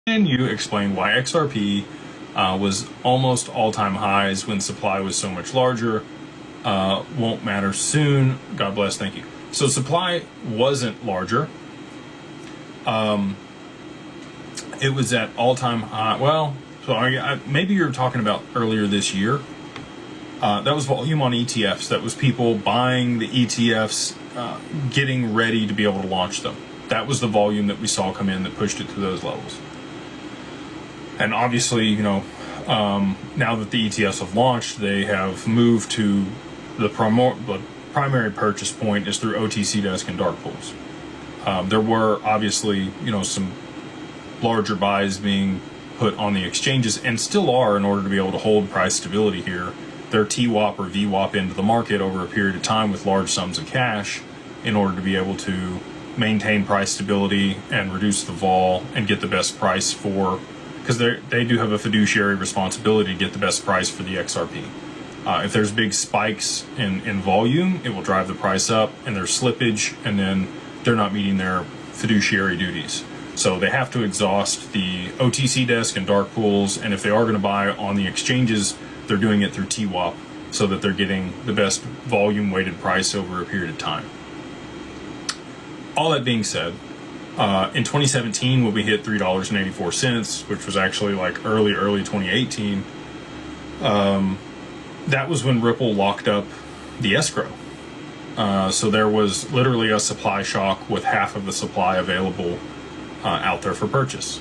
And you explain why XRP was almost all-time highs when supply was so much larger. Won't matter soon. God bless. Thank you. So supply wasn't larger. It was at all-time high. Well, so maybe you're talking about earlier this year. That was volume on ETFs. That was people buying the ETFs, getting ready to be able to launch them. That was the volume that we saw come in that pushed it to those levels. And obviously, you know, now that the ETFs have launched, they have moved to the primary purchase point is through OTC desk and dark pools. There were obviously, you know, some larger buys being put on the exchanges, and still are, in order to be able to hold price stability here. Their TWAP or VWAP into the market over a period of time with large sums of cash in order to be able to maintain price stability and reduce the vol and get the best price for, because they do have a fiduciary responsibility to get the best price for the XRP. If there's big spikes in volume, it will drive the price up, and there's slippage, and then they're not meeting their fiduciary duties. So they have to exhaust the OTC desk and dark pools, and if they are going to buy on the exchanges, they're doing it through TWAP so that they're getting the best volume weighted price over a period of time. All that being said, in 2017, when we hit $3.84, which was actually like early 2018, that was when Ripple locked up the escrow. So there was literally a supply shock with half of the supply available out there for purchase.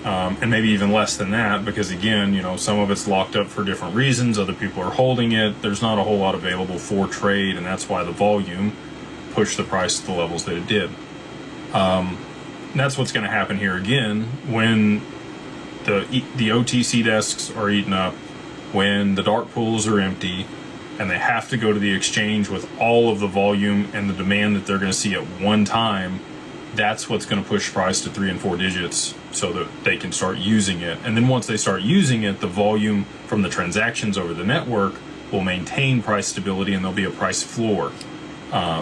And maybe even less than that, because again, you know, some of it's locked up for different reasons. Other people are holding it. There's not a whole lot available for trade, and that's why the volume pushed the price to the levels that it did. And that's what's going to happen here again when the OTC desks are eaten up, when the dark pools are empty, and they have to go to the exchange with all of the volume and the demand that they're going to see at one time. That's what's going to push price to 3 and 4 digits so that they can start using it. And then once they start using it, the volume from the transactions over the network will maintain price stability, and there'll be a price floor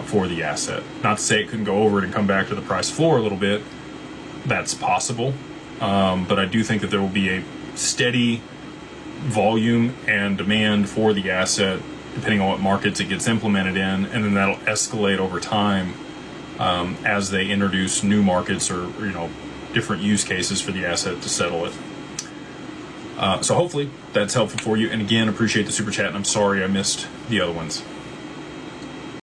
for the asset. Not to say it couldn't go over it and come back to the price floor a little bit. That's possible. But I do think that there will be a steady volume and demand for the asset depending on what markets it gets implemented in, and then that'll escalate over time as they introduce new markets or, you know, different use cases for the asset to settle it. So hopefully that's helpful for you. And again, appreciate the super chat, and I'm sorry I missed the other ones.